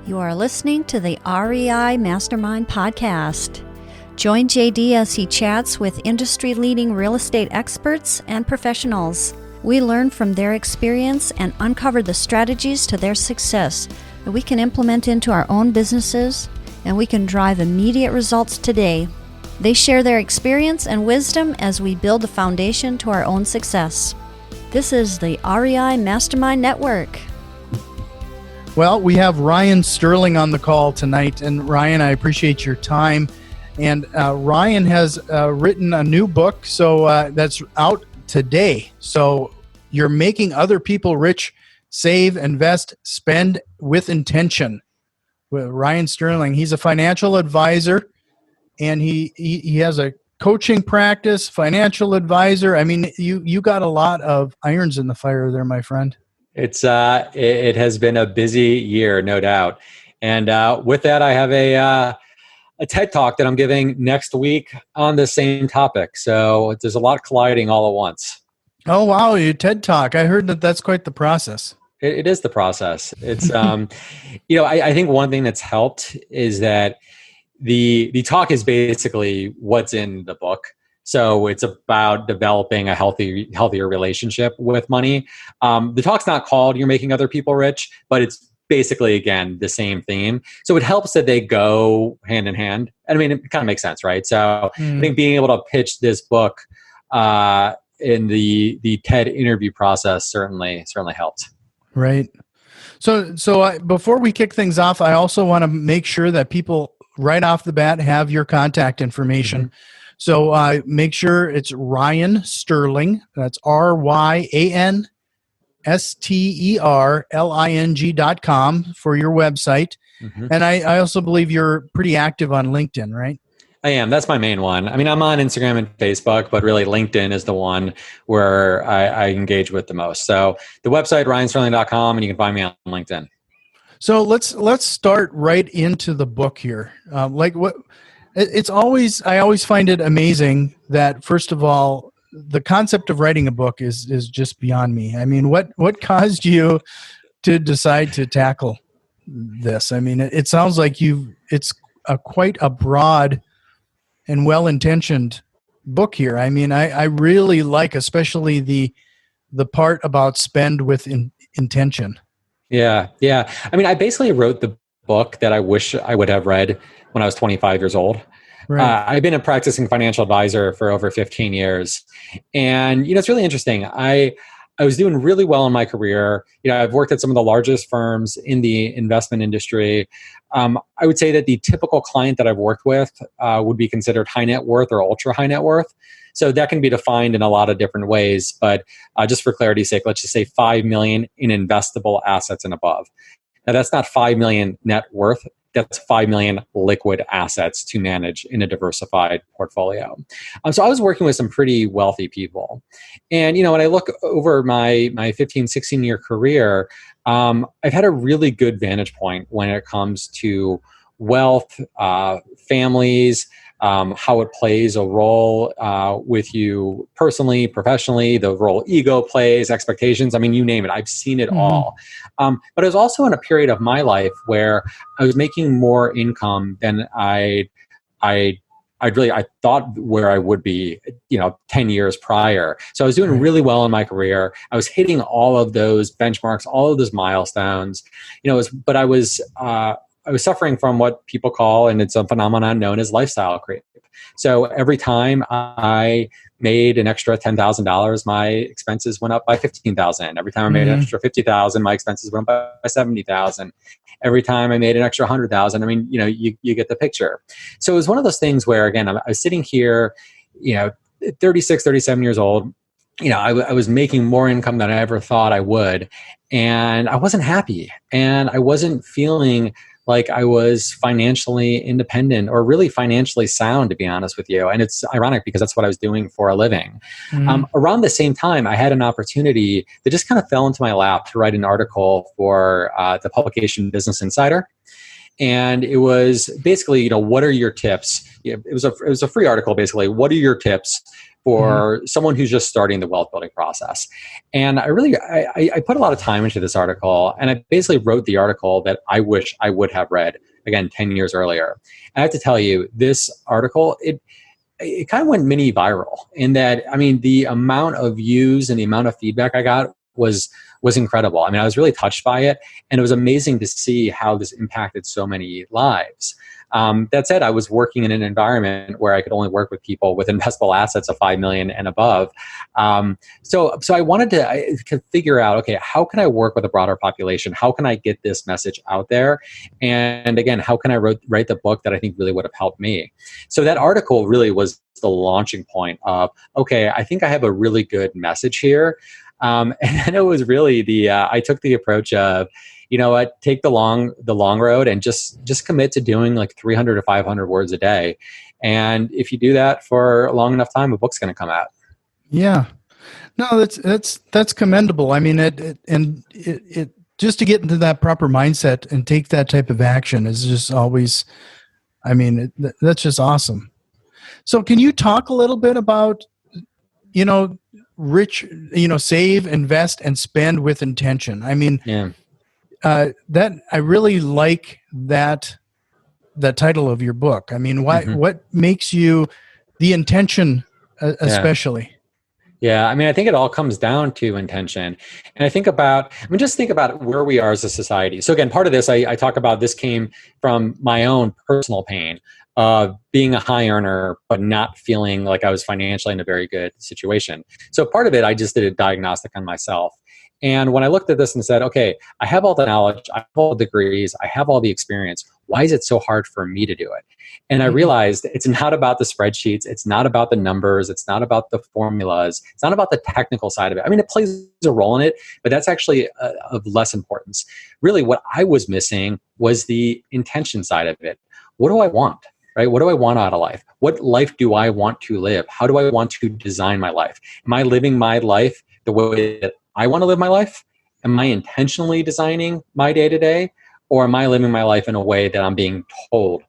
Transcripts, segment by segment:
You are listening to the REI Mastermind Podcast. Join JD as he chats with industry-leading real estate experts and professionals. We learn from their experience and uncover the strategies to their success that we can implement into our own businesses, and we can drive immediate results today. They share their experience and wisdom as we build a foundation to our own success. This is the REI Mastermind Network. Well, we have Ryan Sterling on the call tonight. And Ryan, I appreciate your time. And Ryan has written a new book, so that's out today. So you're making other people rich, save, invest, spend with intention. With Ryan Sterling, he's a financial advisor, and he has a coaching practice, financial advisor. I mean, you got a lot of irons in the fire there, my friend. It has been a busy year, no doubt. And with that, I have a TED Talk that I'm giving next week on the same topic. So there's a lot colliding all at once. Oh, wow. Your TED Talk. I heard that's quite the process. It is the process. It's, I think one thing that's helped is that the talk is basically what's in the book. So it's about developing a healthier relationship with money. The talk's not called You're Making Other People Rich, but it's basically, again, the same theme. So it helps that they go hand in hand. I mean, it kind of makes sense, right? So I think being able to pitch this book in the TED interview process certainly helped. Right. So before we kick things off, I also want to make sure that people right off the bat have your contact information. Mm-hmm. So make sure it's Ryan Sterling. That's RyanSterling.com for your website. Mm-hmm. And I also believe you're pretty active on LinkedIn, right? I am. That's my main one. I mean, I'm on Instagram and Facebook, but really LinkedIn is the one where I engage with the most. So the website, RyanSterling.com, and you can find me on LinkedIn. So let's start right into the book here. I always find it amazing that, first of all, the concept of writing a book is just beyond me. I mean, what caused you to decide to tackle this? I mean, it sounds like it's quite a broad and well-intentioned book here. I mean, I really like especially the part about spend with intention. Yeah. I mean, I basically wrote the book that I wish I would have read when I was 25 years old. Right. I've been a practicing financial advisor for over 15 years. And, it's really interesting. I was doing really well in my career. I've worked at some of the largest firms in the investment industry. I would say that the typical client that I've worked with would be considered high net worth or ultra high net worth. So that can be defined in a lot of different ways. But just for clarity's sake, let's just say 5 million in investable assets and above. Now, that's not 5 million net worth. That's 5 million liquid assets to manage in a diversified portfolio. So I was working with some pretty wealthy people. And, when I look over my 15, 16-year career, I've had a really good vantage point when it comes to wealth, families, how it plays a role with you personally, professionally, the role ego plays, expectations. I mean, you name it. I've seen it all. But I was also in a period of my life where I was making more income than I thought where I would be, 10 years prior. So I was doing really well in my career. I was hitting all of those benchmarks, all of those milestones, but I was suffering from what people call, and it's a phenomenon known as lifestyle creep. So every time I made an extra $10,000, my expenses went up by $15,000. Every time I made an extra $50,000, my expenses went up by $70,000. Every time I made an extra $100,000, I mean, you get the picture. So it was one of those things where, again, I was sitting here, 36, 37 years old. I was making more income than I ever thought I would. And I wasn't happy. And I wasn't feeling like I was financially independent or really financially sound, to be honest with you. And it's ironic because that's what I was doing for a living. Around the same time, I had an opportunity that just kind of fell into my lap to write an article for the publication Business Insider. And it was basically, what are your tips? It was a free article, basically. What are your tips for someone who's just starting the wealth building process? And I put a lot of time into this article, and I basically wrote the article that I wish I would have read, again, 10 years earlier. And I have to tell you, this article, it kind of went mini viral in that, the amount of views and the amount of feedback I got was incredible. I was really touched by it, and it was amazing to see how this impacted so many lives. That said, I was working in an environment where I could only work with people with investable assets of 5 million and above. So I wanted to figure out, okay, how can I work with a broader population? How can I get this message out there? And again, how can I write the book that I think really would have helped me? So that article really was the launching point of, okay, I think I have a really good message here. And then it was really I took the approach of, you know what, take the long road and just commit to doing like 300 to 500 words a day. And if you do that for a long enough time, a book's going to come out. Yeah. No, that's commendable. It just to get into that proper mindset and take that type of action is just always, that's just awesome. So can you talk a little bit about, save, invest, and spend with intention? That I really like that title of your book. What makes you the intention, especially? Yeah, I think it all comes down to intention. And just think about where we are as a society. So again, part of this, I talk about, this came from my own personal pain of being a high earner, but not feeling like I was financially in a very good situation. So part of it, I just did a diagnostic on myself. And when I looked at this and said, okay, I have all the knowledge, I have all the degrees, I have all the experience, why is it so hard for me to do it? And I realized it's not about the spreadsheets, it's not about the numbers, it's not about the formulas, it's not about the technical side of it. It plays a role in it, but that's actually of less importance. Really, what I was missing was the intention side of it. What do I want? Right? What do I want out of life? What life do I want to live? How do I want to design my life? Am I living my life the way that I want to live my life? Am I intentionally designing my day-to-day? Or am I living my life in a way that I'm being told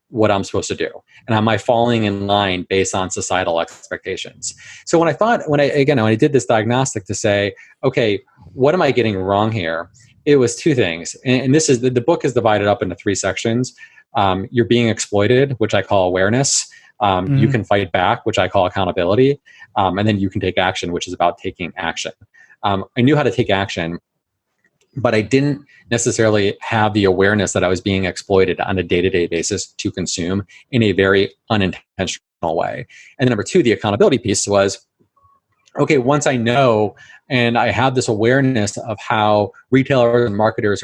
what I'm supposed to do? And am I falling in line based on societal expectations? So when I did this diagnostic to say, okay, what am I getting wrong here? It was two things. And this is, the book is divided up into 3 sections. You're being exploited, which I call awareness. You can fight back, which I call accountability. And then you can take action, which is about taking action. I knew how to take action, but I didn't necessarily have the awareness that I was being exploited on a day-to-day basis to consume in a very unintentional way. And then number 2, the accountability piece was, okay, once I know and I have this awareness of how retailers and marketers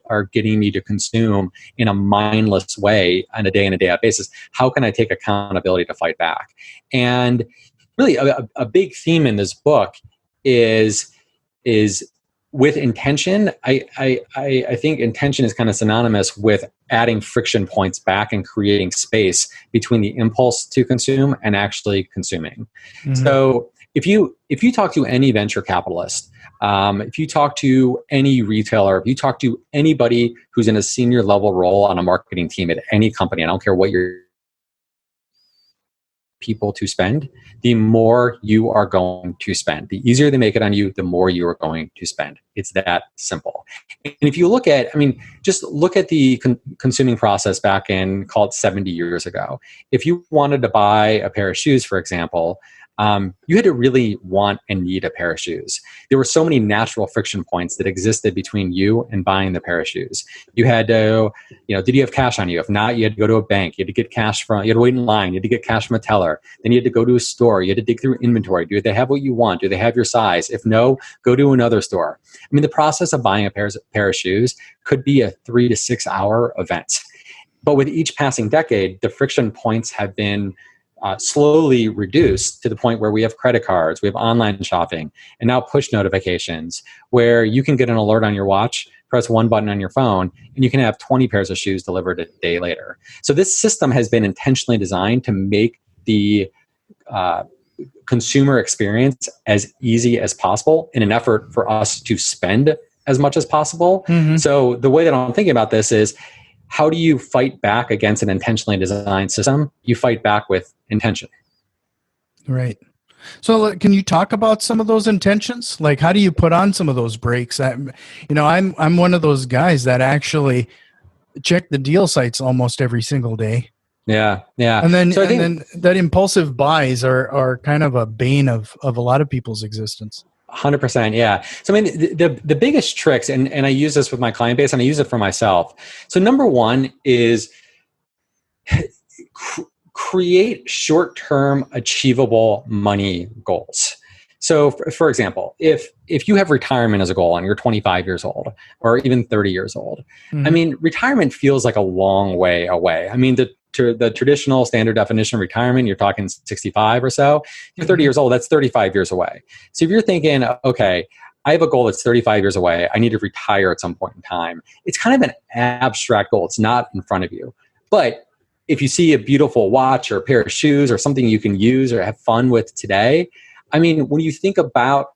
are getting me to consume in a mindless way on a day in and day out basis, how can I take accountability to fight back? And really a big theme in this book is with intention. I think intention is kind of synonymous with adding friction points back and creating space between the impulse to consume and actually consuming. So if you talk to any venture capitalist, if you talk to any retailer, if you talk to anybody who's in a senior level role on a marketing team at any company, I don't care what your people to spend, the more you are going to spend. The easier they make it on you, the more you are going to spend. It's that simple. And if you look at, just look at the consuming process back in, call it 70 years ago. If you wanted to buy a pair of shoes, for example, you had to really want and need a pair of shoes. There were so many natural friction points that existed between you and buying the pair of shoes. You had to, did you have cash on you? If not, you had to go to a bank. You had to get cash you had to wait in line. You had to get cash from a teller. Then you had to go to a store. You had to dig through inventory. Do they have what you want? Do they have your size? If no, go to another store. The process of buying a pair of shoes could be a 3 to 6 hour event. But with each passing decade, the friction points have been slowly reduced to the point where we have credit cards, we have online shopping, and now push notifications where you can get an alert on your watch, press one button on your phone, and you can have 20 pairs of shoes delivered a day later. So this system has been intentionally designed to make the consumer experience as easy as possible in an effort for us to spend as much as possible. So the way that I'm thinking about this is, how do you fight back against an intentionally designed system? You fight back with intention. Right. So can you talk about some of those intentions? Like, how do you put on some of those brakes? I'm one of those guys that actually check the deal sites almost every single day. Yeah. Yeah. And then that impulsive buys are kind of a bane of a lot of people's existence. 100%. Yeah. So, I mean, the biggest tricks, and I use this with my client base and I use it for myself. So number one is create short-term achievable money goals. So for example, if you have retirement as a goal and you're 25 years old or even 30 years old, I mean, retirement feels like a long way away. I mean, the traditional standard definition of retirement, you're talking 65 or so. If you're 30 years old, that's 35 years away. So if you're thinking, okay, I have a goal that's 35 years away, I need to retire at some point in time. It's kind of an abstract goal. It's not in front of you. But if you see a beautiful watch or a pair of shoes or something you can use or have fun with today, I mean, when you think about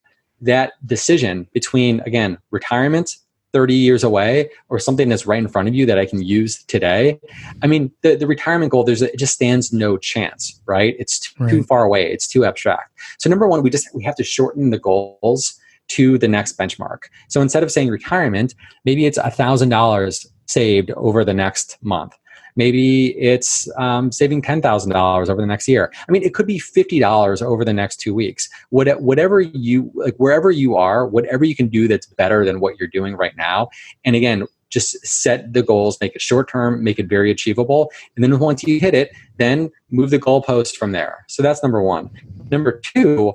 that decision between, again, retirement 30 years away or something that's right in front of you that I can use today, I mean, the retirement goal, it just stands no chance, right? It's too far away. It's too abstract. So number one, we have to shorten the goals to the next benchmark. So instead of saying retirement, maybe it's $1,000 saved over the next month. Maybe it's saving $10,000 over the next year. I mean, it could be $50 over the next 2 weeks. Whatever you like, wherever you are, whatever you can do that's better than what you're doing right now. And again, just set the goals, make it short term, make it very achievable. And then once you hit it, then move the goalpost from there. So that's number one. Number two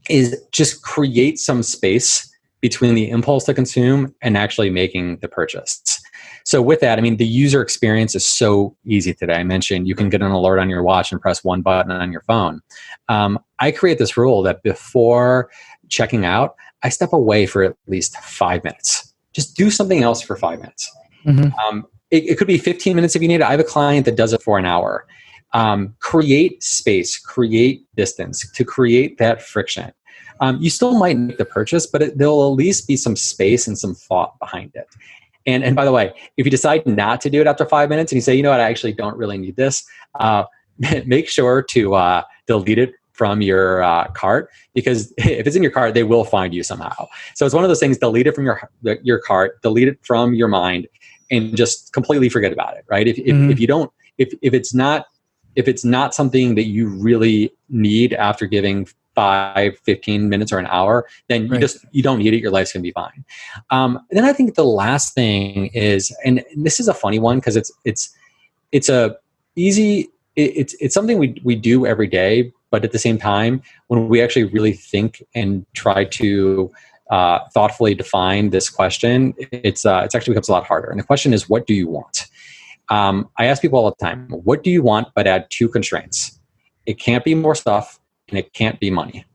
is just create some space between the impulse to consume and actually making the purchase. So with that, I mean, the user experience is so easy today. I mentioned you can get an alert on your watch and press one button on your phone. I create this rule that before checking out, I step away for at least 5 minutes. Just do something else for 5 minutes. It could be 15 minutes if you need it. I have a client that does it for an hour. Create space, create distance to create that friction. You still might make the purchase, but there'll at least be some space and some thought behind it. And by the way, if you decide not to do it after 5 minutes and you say, you know what, I actually don't really need this, make sure to delete it from your cart, because if it's in your cart, they will find you somehow. So it's one of those things, delete it from your cart, delete it from your mind, and just completely forget about it, right? If you don't, if it's not something that you really need after giving 5, 15 minutes or an hour, then you don't need it. Your life's gonna be fine. Then I think the last thing is, and this is a funny one because it's something we do every day, but at the same time, when we actually really think and try to thoughtfully define this question, it's actually becomes a lot harder. And the question is, what do you want? I ask people all the time, what do you want, but add 2 constraints. It can't be more stuff, and it can't be money.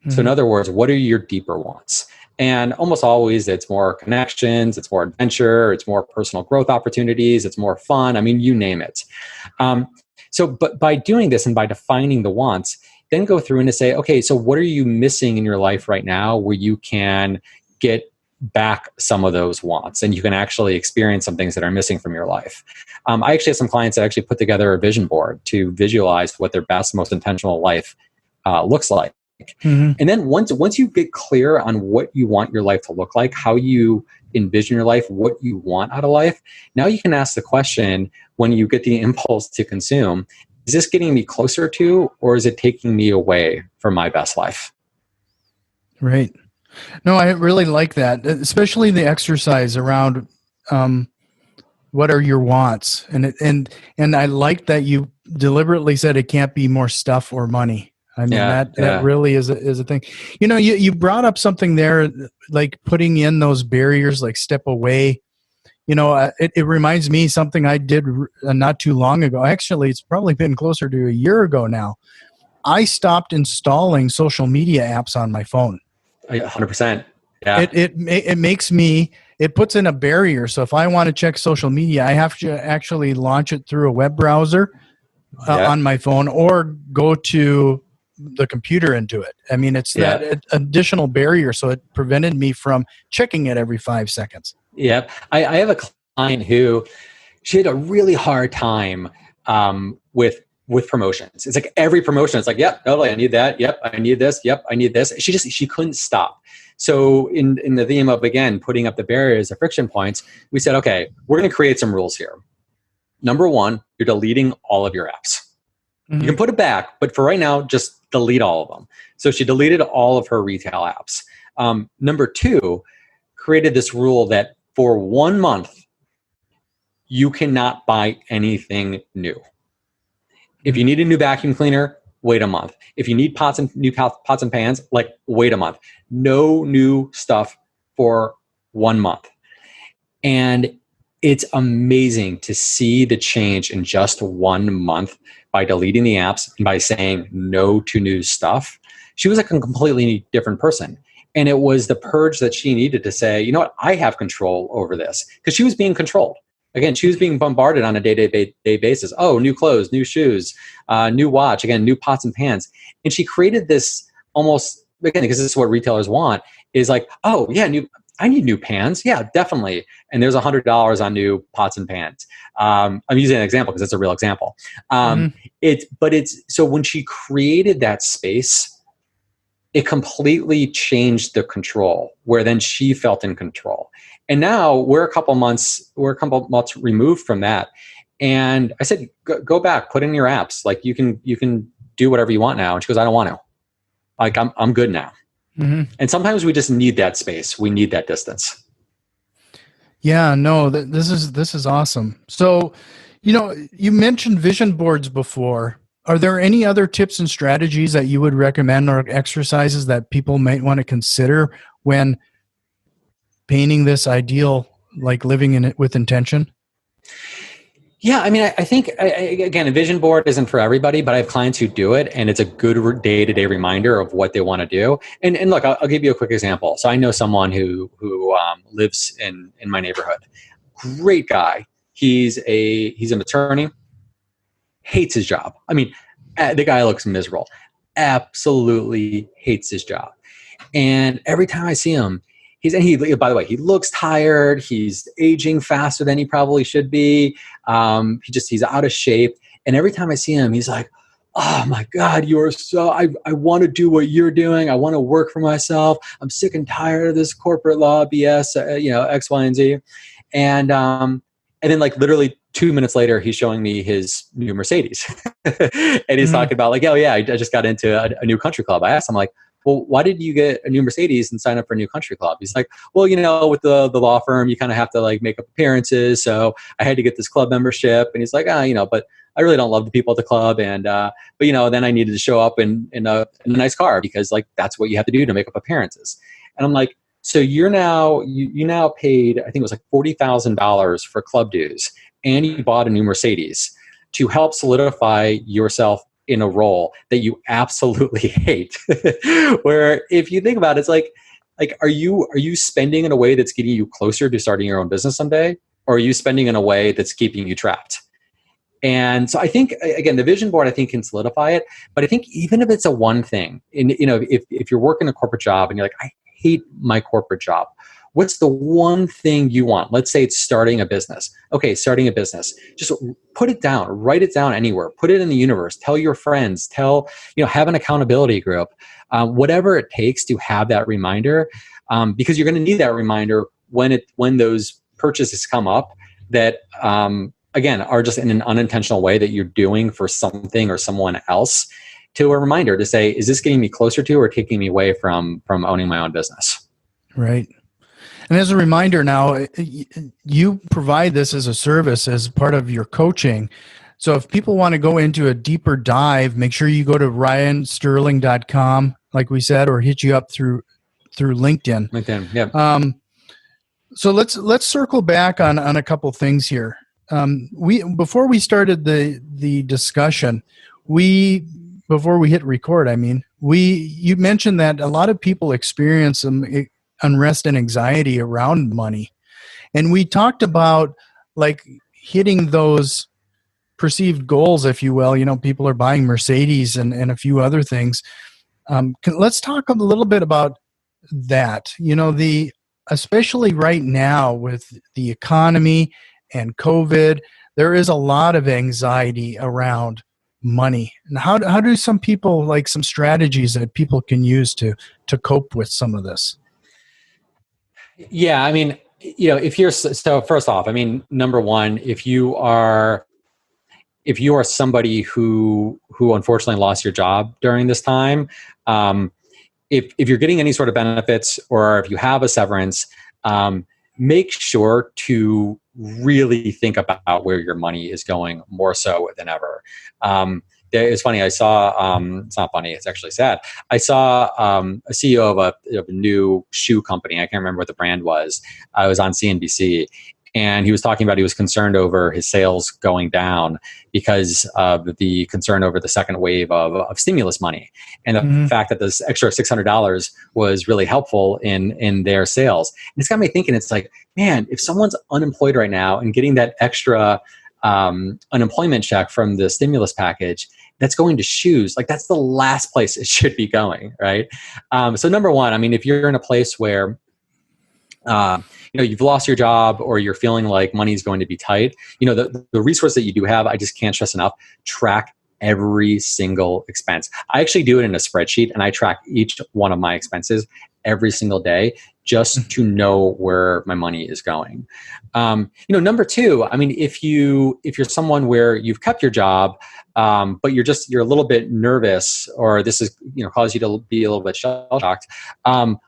So in other words, what are your deeper wants? And almost always it's more connections, it's more adventure, it's more personal growth opportunities, it's more fun. I mean, you name it. But by doing this and by defining the wants, then go through and to say, okay, so what are you missing in your life right now where you can get back some of those wants and you can actually experience some things that are missing from your life. I actually have some clients that actually put together a vision board to visualize what their best, most intentional life looks like. And then once you get clear on what you want your life to look like, how you envision your life, what you want out of life, now you can ask the question when you get the impulse to consume, is this getting me closer to, or is it taking me away from my best life? Right. No, I really like that, especially the exercise around what are your wants, and I like that you deliberately said it can't be more stuff or money. I mean, that really is a thing. You know, you brought up something there, like putting in those barriers, like step away. You know, it reminds me something I did not too long ago. Actually, it's probably been closer to a year ago now. I stopped installing social media apps on my phone. 100%. Yeah. It makes me, it puts in a barrier. So if I want to check social media, I have to actually launch it through a web browser on my phone or go to the computer and do it. I mean, it's that additional barrier. So it prevented me from checking it every 5 seconds. Yeah. I have a client who she had a really hard time with promotions. It's like every promotion, it's like, yep, totally, I need that. Yep, I need this. Yep, I need this. She couldn't stop. So in the theme of, again, putting up the barriers, the friction points, we said, okay, we're going to create some rules here. Number one, you're deleting all of your apps. Mm-hmm. You can put it back, but for right now, just delete all of them. So she deleted all of her retail apps. Number two, created this rule that for 1 month, you cannot buy anything new. If you need a new vacuum cleaner, wait a month. If you need pots and pans, like, wait a month. No new stuff for 1 month. And it's amazing to see the change in just 1 month by deleting the apps and by saying no to new stuff. She was like a completely different person. And it was the purge that she needed to say, you know what, I have control over this. Because she was being controlled. Again, she was being bombarded on a day-to-day basis. Oh, new clothes, new shoes, new watch, again, new pots and pans. And she created this almost, again, because this is what retailers want, is like, oh, yeah, I need new pans. Yeah, definitely. And there's $100 on new pots and pans. I'm using an example because it's a real example. So when she created that space, it completely changed the control, where then she felt in control. And now we're a couple months removed from that. And I said, go back, put in your apps. Like, you can do whatever you want now. And she goes, I don't want to. Like, I'm good now. Mm-hmm. And sometimes we just need that space. We need that distance. Yeah, no, this is awesome. So, you mentioned vision boards before. Are there any other tips and strategies that you would recommend, or exercises that people might want to consider when painting this ideal, like living in it with intention? Yeah, I mean, I think, again, a vision board isn't for everybody, but I have clients who do it, and it's a good day-to-day reminder of what they want to do. And look, I'll give you a quick example. So I know someone who lives in my neighborhood. Great guy. He's an attorney. Hates his job. I mean, the guy looks miserable. Absolutely hates his job. And every time I see him, by the way, he looks tired. He's aging faster than he probably should be. He's out of shape. And every time I see him, he's like, oh my God, I want to do what you're doing. I want to work for myself. I'm sick and tired of this corporate law BS, X, Y, and Z. And then, like, literally 2 minutes later, he's showing me his new Mercedes. And he's talking about, like, oh yeah, I just got into a new country club. I asked him, like, well, why did you get a new Mercedes and sign up for a new country club? He's like, well, with the law firm, you kind of have to, like, make up appearances. So I had to get this club membership. And he's like, but I really don't love the people at the club. And, then I needed to show up in a nice car, because, like, that's what you have to do to make up appearances. And I'm like, so you now paid, I think it was like $40,000 for club dues, and you bought a new Mercedes to help solidify yourself in a role that you absolutely hate. Where, if you think about it, it's like, are you spending in a way that's getting you closer to starting your own business someday? Or are you spending in a way that's keeping you trapped? And so I think, again, the vision board, I think, can solidify it. But I think even if it's a one thing, and, if you're working a corporate job and you're like, I hate my corporate job, what's the one thing you want? Let's say it's starting a business. Okay, starting a business. Just put it down, write it down anywhere, put it in the universe, tell your friends, have an accountability group, whatever it takes to have that reminder, because you're going to need that reminder when those purchases come up that, again, are just in an unintentional way that you're doing for something or someone else, to a reminder to say, is this getting me closer to or taking me away from owning my own business? Right. And as a reminder now, you provide this as a service as part of your coaching. So if people want to go into a deeper dive, make sure you go to ryansterling.com, like we said, or hit you up through LinkedIn. LinkedIn, yeah. So let's circle back on a couple things here. Before we started the discussion, before we hit record, you mentioned that a lot of people experience some unrest and anxiety around money. And we talked about, like, hitting those perceived goals, if you will. People are buying Mercedes and a few other things. Let's talk a little bit about that. especially right now with the economy and COVID, there is a lot of anxiety around money. And how do some people, like some strategies that people can use to cope with some of this? Yeah, I mean, if you're, so first off, I mean, number one, if you are somebody who unfortunately lost your job during this time, if you're getting any sort of benefits, or if you have a severance, make sure to really think about where your money is going more so than ever. It's funny. I saw, it's not funny, it's actually sad. I saw a CEO of a new shoe company. I can't remember what the brand was. I was on CNBC, and he was talking about he was concerned over his sales going down because of the concern over the second wave of stimulus money, and the fact that this extra $600 was really helpful in their sales. And it's got me thinking, it's like, man, if someone's unemployed right now and getting that extra unemployment check from the stimulus package, that's going to shoes. Like, that's the last place it should be going, right? So number one, I mean, if you're in a place where you've lost your job, or you're feeling like money is going to be tight, the resource that you do have, I just can't stress enough, track every single expense. I actually do it in a spreadsheet, and I track each one of my expenses every single day, just to know where my money is going. Number two, I mean, if you're someone where you've kept your job, but you're a little bit nervous, or this is, caused you to be a little bit shell-shocked.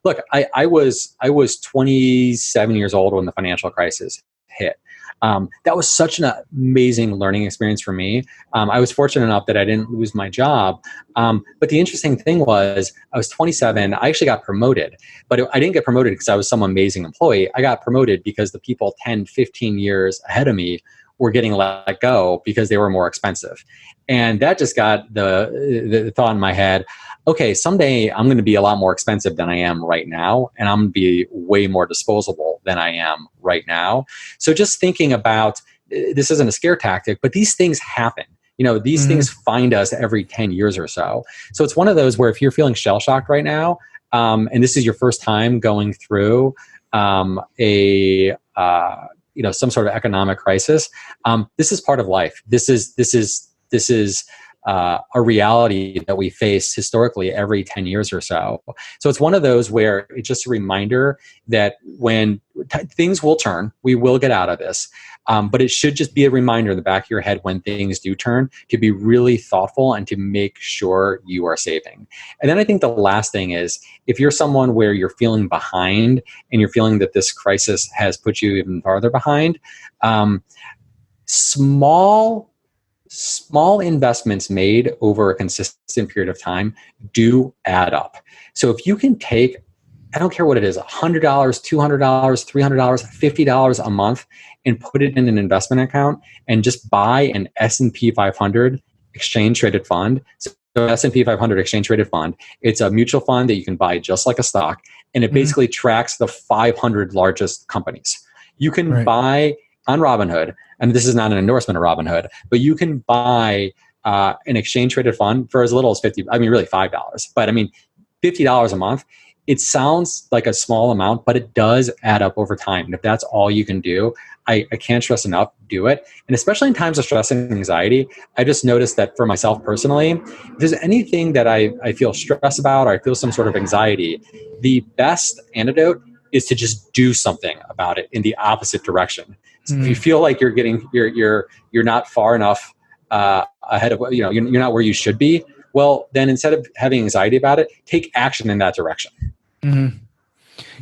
Look, I was 27 years old when the financial crisis hit. That was such an amazing learning experience for me. I was fortunate enough that I didn't lose my job. But the interesting thing was, I was 27. I actually got promoted, but I didn't get promoted because I was some amazing employee. I got promoted because the people 10, 15 years ahead of me were getting let go because they were more expensive. And that just got the thought in my head, okay, someday I'm going to be a lot more expensive than I am right now, and I'm going to be way more disposable than I am right now. So just thinking about, this isn't a scare tactic, but these things happen. These things find us every 10 years or so. So it's one of those where if you're feeling shell-shocked right now, and this is your first time going through some sort of economic crisis, this is part of life. This is a reality that we face historically every 10 years or so. So it's one of those where it's just a reminder that when things will turn, we will get out of this. But it should just be a reminder in the back of your head when things do turn, to be really thoughtful and to make sure you are saving. And then I think the last thing is, if you're someone where you're feeling behind and you're feeling that this crisis has put you even farther behind, small investments made over a consistent period of time do add up. So if you can take, I don't care what it is, $100, $200, $300, $50 a month, and put it in an investment account and just buy an S&P 500 exchange traded fund. So S&P 500 exchange traded fund, it's a mutual fund that you can buy just like a stock, and it basically tracks the 500 largest companies. You can buy on Robinhood, and this is not an endorsement of Robinhood, but you can buy an exchange traded fund for as little as really $5, but I mean, $50 a month. It sounds like a small amount, but it does add up over time. And if that's all you can do, I can't stress enough, do it. And especially in times of stress and anxiety, I just noticed that for myself personally, if there's anything that I feel stressed about, or I feel some sort of anxiety, the best antidote is to just do something about it in the opposite direction. So if you feel like you're not far enough ahead of, you're not where you should be, well, then instead of having anxiety about it, take action in that direction. Mm-hmm.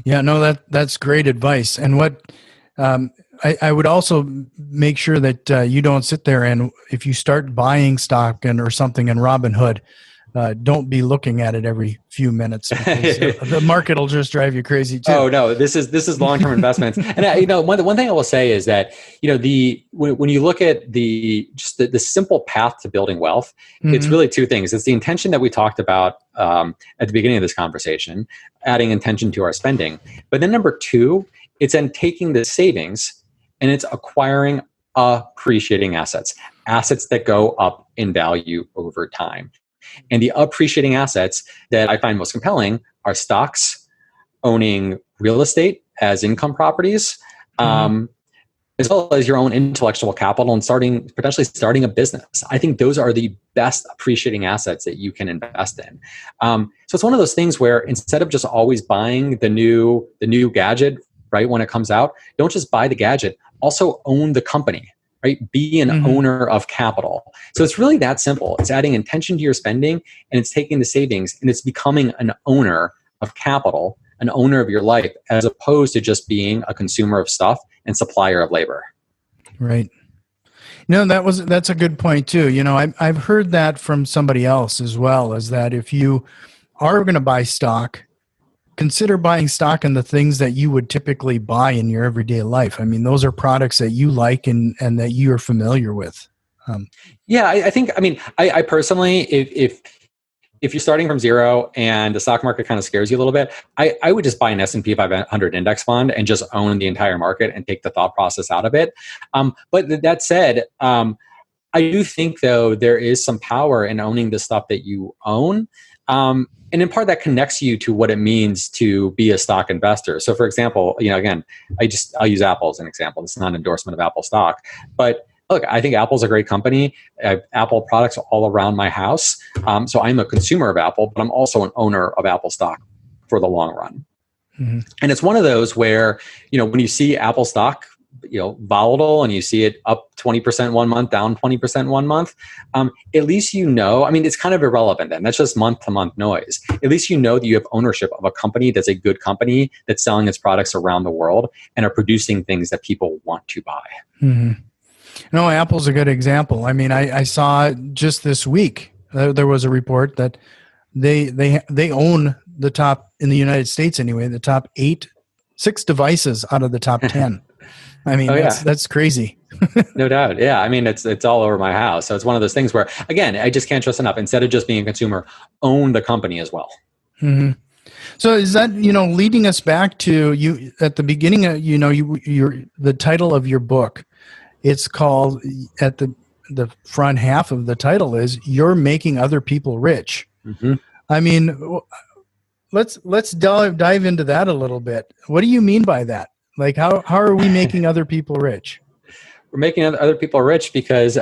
Yeah, no, that's great advice. And what I would also make sure that you don't sit there and if you start buying stock or something in Robinhood, don't be looking at it every few minutes, because the market will just drive you crazy too. Oh no, this is long-term investments. And one thing I will say is that when you look at the simple path to building wealth, it's really two things. It's the intention that we talked about at the beginning of this conversation, adding intention to our spending. But then number two, it's then taking the savings and it's acquiring appreciating assets that go up in value over time. And the appreciating assets that I find most compelling are stocks, owning real estate, as income properties, as well as your own intellectual capital and potentially starting a business. I think those are the best appreciating assets that you can invest in. So it's one of those things where instead of just always buying the new gadget, right, when it comes out, don't just buy the gadget, also own the company, right? Be an owner of capital. So it's really that simple. It's adding intention to your spending, and it's taking the savings and it's becoming an owner of capital, an owner of your life, as opposed to just being a consumer of stuff and supplier of labor. Right. That's a good point too. I've heard that from somebody else as well, is that if you are going to buy stock, consider buying stock in the things that you would typically buy in your everyday life. I mean, those are products that you like and that you are familiar with. I personally, if you're starting from zero and the stock market kind of scares you a little bit, I would just buy an S&P 500 index fund and just own the entire market and take the thought process out of it. But that said, I do think, though, there is some power in owning the stuff that you own. And in part, that connects you to what it means to be a stock investor. So, for example, again, I'll use Apple as an example. This is not an endorsement of Apple stock, but look, I think Apple's a great company. I have Apple products all around my house. So I'm a consumer of Apple, but I'm also an owner of Apple stock for the long run. And it's one of those where, when you see Apple stock, volatile, and you see it up 20% one month, down 20% one month, at least it's kind of irrelevant then. That's just month to month noise. At least that you have ownership of a company that's a good company that's selling its products around the world and are producing things that people want to buy. No, Apple's a good example. I mean, I saw just this week, there was a report that they own the top, in the United States anyway, the top 6 devices out of the top 10. I mean, that's crazy. No doubt. Yeah. I mean, it's all over my house. So it's one of those things where, again, I just can't trust enough. Instead of just being a consumer, own the company as well. So is that, leading us back to you at the beginning, the title of your book, it's called, at the front half of the title is "You're Making Other People Rich." I mean, let's dive into that a little bit. What do you mean by that? Like, how are we making other people rich? We're making other people rich because,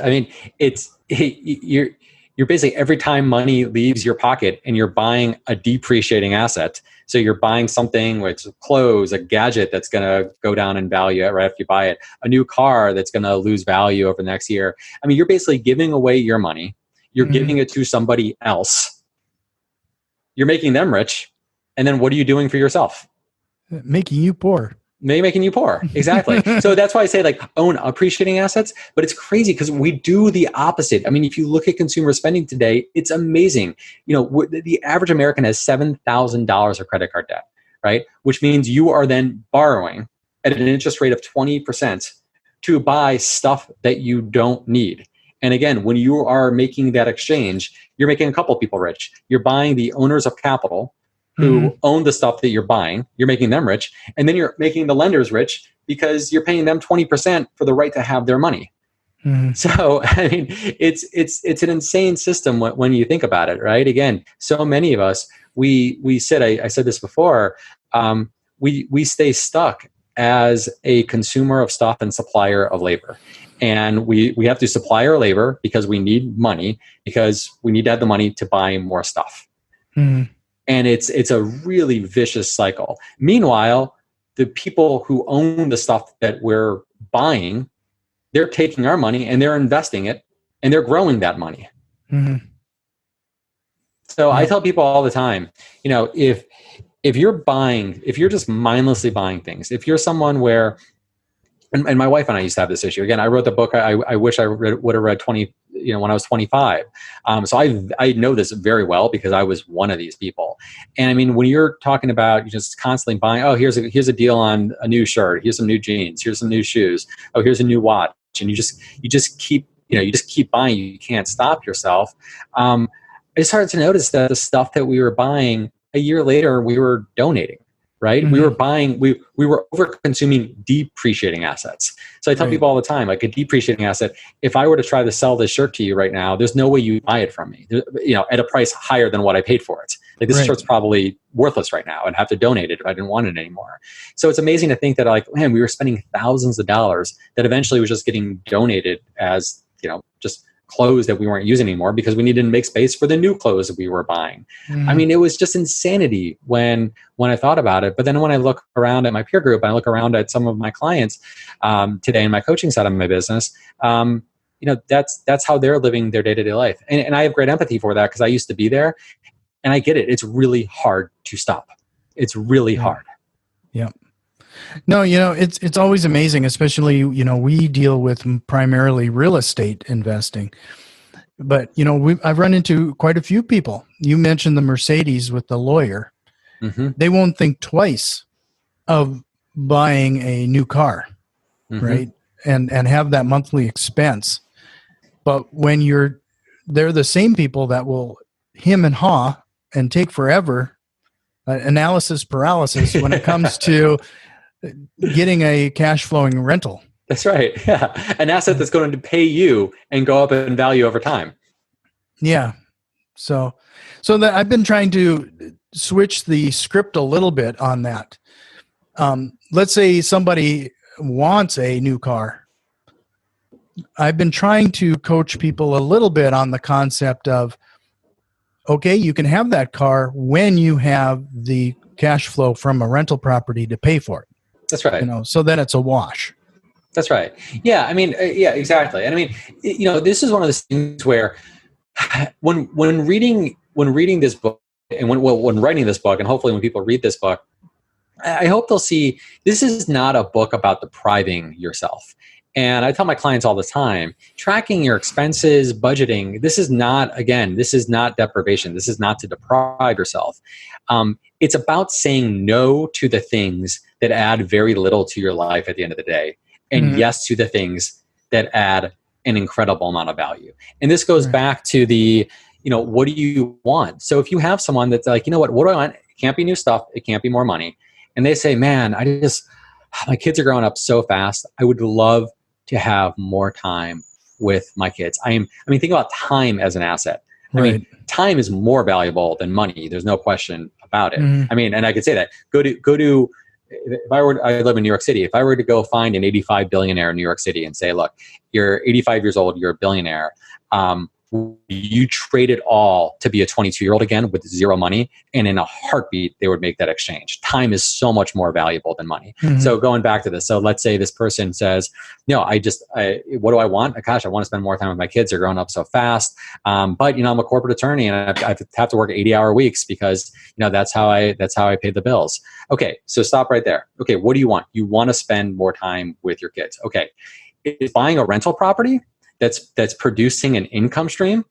you're basically, every time money leaves your pocket and you're buying a depreciating asset. So you're buying something, which is clothes, a gadget that's going to go down in value right after you buy it, a new car that's going to lose value over the next year. I mean, you're basically giving away your money. You're giving it to somebody else. You're making them rich. And then what are you doing for yourself? Making you poor. Making you poor. Exactly. So that's why I say, own appreciating assets, but it's crazy because we do the opposite. I mean, if you look at consumer spending today, it's amazing. The average American has $7,000 of credit card debt, right? Which means you are then borrowing at an interest rate of 20% to buy stuff that you don't need. And again, when you are making that exchange, you're making a couple of people rich. You're buying the owners of capital who own the stuff that you're buying. You're making them rich. And then you're making the lenders rich because you're paying them 20% for the right to have their money. So, I mean, it's an insane system when you think about it, right? Again, so many of us, I said this before, we stay stuck as a consumer of stuff and supplier of labor. And we have to supply our labor because we need money, because we need to have the money to buy more stuff. And it's a really vicious cycle. Meanwhile, the people who own the stuff that we're buying, they're taking our money and they're investing it and they're growing that money. So I tell people all the time, if you're just mindlessly buying things, if you're someone where, and my wife and I used to have this issue. Again, I wrote the book. I wish I would have read 20, when I was 25. So I know this very well because I was one of these people. And I mean, when you're talking about just constantly buying, oh, here's a deal on a new shirt. Here's some new jeans. Here's some new shoes. Oh, here's a new watch. And you just keep buying. You can't stop yourself. I started to notice that the stuff that we were buying a year later, we were donating. right? We were buying, we were over consuming depreciating assets. So I tell people all the time, like a depreciating asset, if I were to try to sell this shirt to you right now, there's no way you buy it from me, at a price higher than what I paid for it. Like this shirt's probably worthless right now. I'd have to donate it if I didn't want it anymore. So it's amazing to think that we were spending thousands of dollars that eventually was just getting donated as, just clothes that we weren't using anymore because we needed to make space for the new clothes that we were buying. I mean, it was just insanity when I thought about it. But then when I look around at my peer group, and I look around at some of my clients today in my coaching side of my business, that's how they're living their day-to-day life. And I have great empathy for that because I used to be there, and I get it. It's really hard to stop. It's really hard. Yeah. No, it's always amazing, especially, we deal with primarily real estate investing. But, I've run into quite a few people. You mentioned the Mercedes with the lawyer. They won't think twice of buying a new car, right? And have that monthly expense. But when they're the same people that will hem and haw and take forever, analysis paralysis when it comes to getting a cash flowing rental. That's right. Yeah. An asset that's going to pay you and go up in value over time. Yeah. So that I've been trying to switch the script a little bit on that. Let's say somebody wants a new car. I've been trying to coach people a little bit on the concept of, okay, you can have that car when you have the cash flow from a rental property to pay for it. That's right. So then it's a wash. That's right. Yeah. I mean, yeah, exactly. And I mean, this is one of those things where when reading this book and when writing this book, and hopefully when people read this book, I hope they'll see this is not a book about depriving yourself. And I tell my clients all the time, tracking your expenses, budgeting, this is not deprivation. This is not to deprive yourself. It's about saying no to the things that add very little to your life at the end of the day, and yes to the things that add an incredible amount of value. And this goes back to the, what do you want? So if you have someone that's like, what do I want? It can't be new stuff. It can't be more money. And they say, man, my kids are growing up so fast. I would love to have more time with my kids. Think about time as an asset. I mean, time is more valuable than money. There's no question about it. And I could say that. I live in New York City. If I were to go find an 85 billionaire in New York City and say, look, you're 85 years old, you're a billionaire. You trade it all to be a 22-year-old again with zero money, and in a heartbeat, they would make that exchange. Time is so much more valuable than money. So going back to this, so let's say this person says, what do I want? Gosh, I want to spend more time with my kids. They're growing up so fast. But I'm a corporate attorney, and I have to work 80-hour weeks because that's how I pay the bills. Okay, so stop right there. Okay, what do you want? You want to spend more time with your kids. Okay, is buying a rental property that's producing an income stream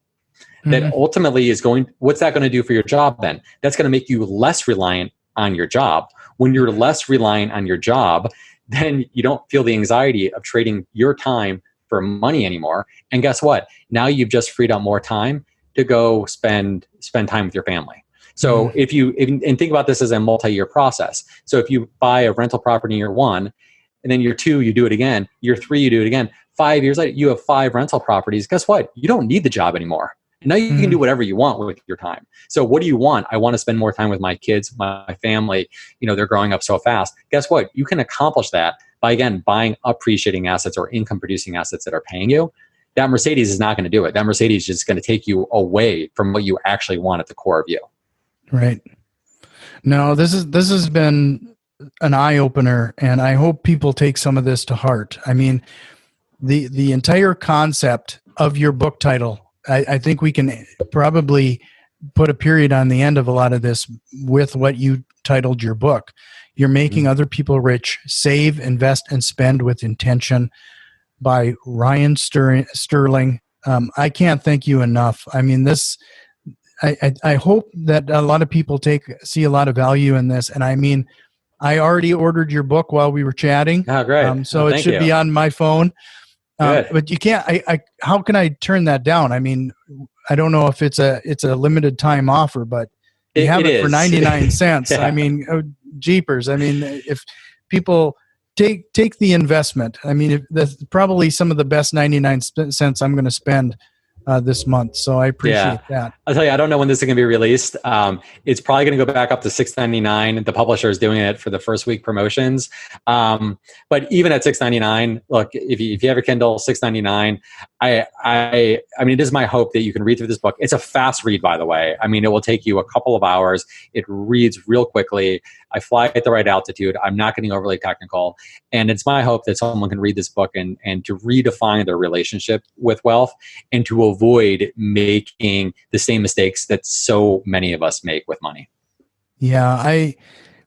that ultimately what's that going to do for your job then? That's going to make you less reliant on your job. When you're less reliant on your job, then you don't feel the anxiety of trading your time for money anymore. And guess what? Now you've just freed up more time to go spend time with your family. So if think about this as a multi-year process. So if you buy a rental property in year 1, and then year 2, you do it again. Year 3, you do it again. 5 years later, you have 5 rental properties. Guess what? You don't need the job anymore. And now you can do whatever you want with your time. So what do you want? I want to spend more time with my kids, my family. They're growing up so fast. Guess what? You can accomplish that by, again, buying appreciating assets or income producing assets that are paying you. That Mercedes is not going to do it. That Mercedes is just going to take you away from what you actually want at the core of you. Right. No, this has been an eye opener, and I hope people take some of this to heart. I mean, the entire concept of your book title, I think we can probably put a period on the end of a lot of this with what you titled your book. You're making other people rich. Save, invest, and spend with intention, by Ryan Sterling. I can't thank you enough. I mean, I hope that a lot of people see a lot of value in this. And I mean, I already ordered your book while we were chatting. Oh, great. So it should be on my phone. But you can't. How can I turn that down? I mean, I don't know if it's a limited time offer, but You have it for is. 99 cents. Yeah. I mean, jeepers. I mean, if people take the investment, I mean, that's probably some of the best 99 cents I'm going to spend this month. So I appreciate that. I'll tell you, I don't know when this is going to be released. It's probably going to go back up to $6.99. The publisher is doing it for the first week promotions. But even at $6.99, look, if you have a Kindle, $6.99. I mean, it is my hope that you can read through this book. It's a fast read, by the way. I mean, it will take you a couple of hours. It reads real quickly. I fly at the right altitude. I'm not getting overly technical. And it's my hope that someone can read this book and to redefine their relationship with wealth and to avoid making the same mistakes that so many of us make with money. Yeah,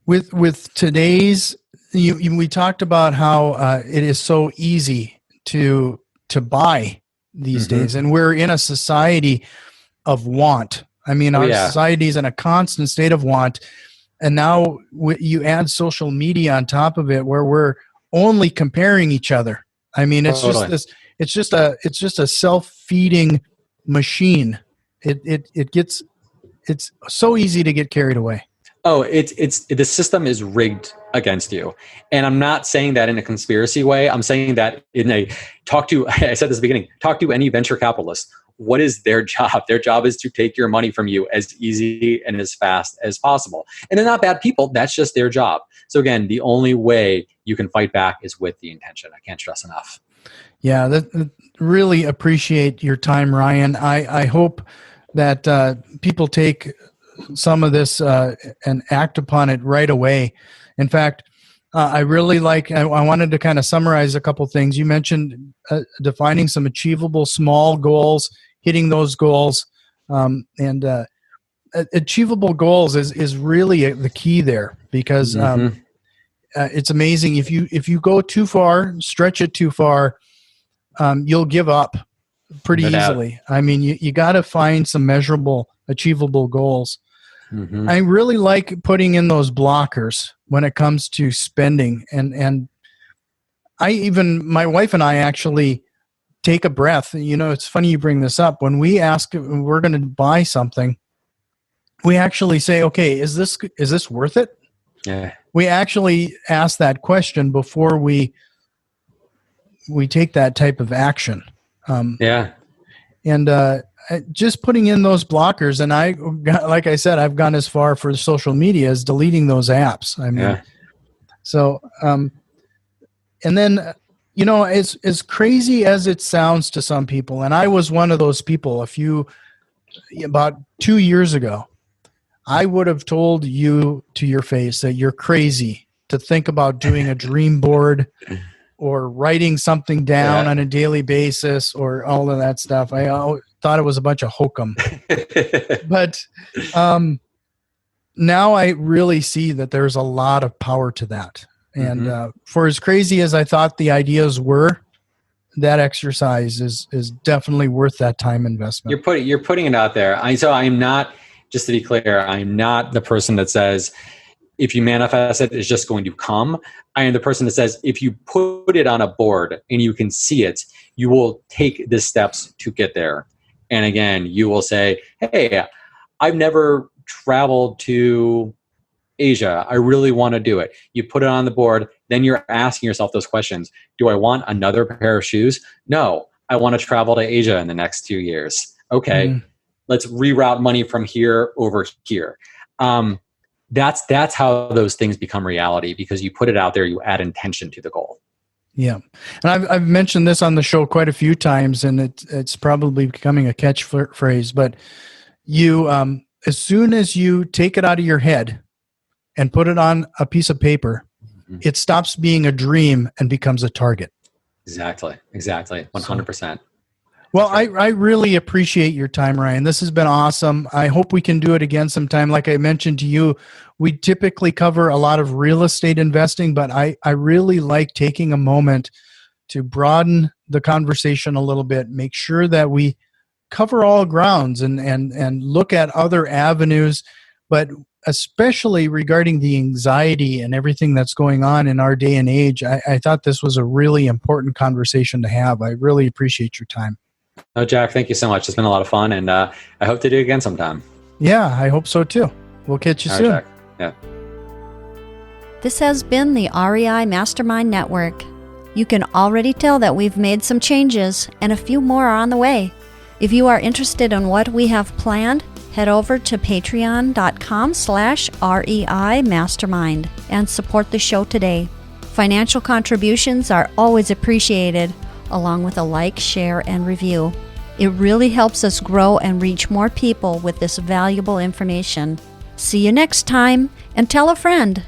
with today's, we talked about how it is so easy to buy these days, and we're in a society of want. I mean, our society is in a constant state of want, and now you add social media on top of it, where we're only comparing each other. I mean, it's just a self-feeding machine. It's so easy to get carried away. Oh, it's the system is rigged against you. And I'm not saying that in a conspiracy way. I'm saying that in I said this at the beginning, talk to any venture capitalist. What is their job? Their job is to take your money from you as easy and as fast as possible. And they're not bad people. That's just their job. So again, the only way you can fight back is with the intention. I can't stress enough. Yeah, really appreciate your time, Ryan. I hope that people take some of this and act upon it right away. In fact, I really I wanted to kind of summarize a couple things. You mentioned defining some achievable small goals, hitting those goals, and achievable goals is really the key there, because it's amazing if you go too far, stretch it too far, you'll give up pretty easily. I mean, you got to find some measurable, achievable goals. I really like putting in those blockers when it comes to spending, and my wife and I actually take a breath. You know, it's funny you bring this up. When we ask, we're going to buy something, we actually say, okay, is this worth it? Yeah. We actually ask that question before we take that type of action. And just putting in those blockers, and like I said, I've gone as far for social media as deleting those apps. I mean, so, and then, you know, as crazy as it sounds to some people, and I was one of those people about 2 years ago, I would have told you to your face that you're crazy to think about doing a dream board or writing something down on a daily basis or all of that stuff. I thought it was a bunch of hokum. But now I really see that there's a lot of power to that. And for as crazy as I thought the ideas were, that exercise is definitely worth that time investment. You're putting it out there. So I'm not, just to be clear, I'm not the person that says, if you manifest it, it's just going to come. I am the person that says, if you put it on a board and you can see it, you will take the steps to get there. And again, you will say, hey, I've never traveled to Asia. I really want to do it. You put it on the board, then you're asking yourself those questions. Do I want another pair of shoes? No, I want to travel to Asia in the next 2 years. Okay, let's reroute money from here over here. That's how those things become reality, because you put it out there, you add intention to the goal. Yeah. And I've mentioned this on the show quite a few times, and it's probably becoming a catchphrase, but you, as soon as you take it out of your head and put it on a piece of paper, it stops being a dream and becomes a target. Exactly. 100%. Well, I really appreciate your time, Ryan. This has been awesome. I hope we can do it again sometime. Like I mentioned to you, we typically cover a lot of real estate investing, but I really like taking a moment to broaden the conversation a little bit, make sure that we cover all grounds and look at other avenues, but especially regarding the anxiety and everything that's going on in our day and age. I thought this was a really important conversation to have. I really appreciate your time. Oh, Jack, thank you so much. It's been a lot of fun, and I hope to do it again sometime. Yeah, I hope so too. We'll catch you All right, soon. Jack. Yeah. This has been the REI Mastermind Network. You can already tell that we've made some changes, and a few more are on the way. If you are interested in what we have planned, head over to patreon.com/REI Mastermind and support the show today. Financial contributions are always appreciated, along with a like, share, and review. It really helps us grow and reach more people with this valuable information. See you next time, and tell a friend.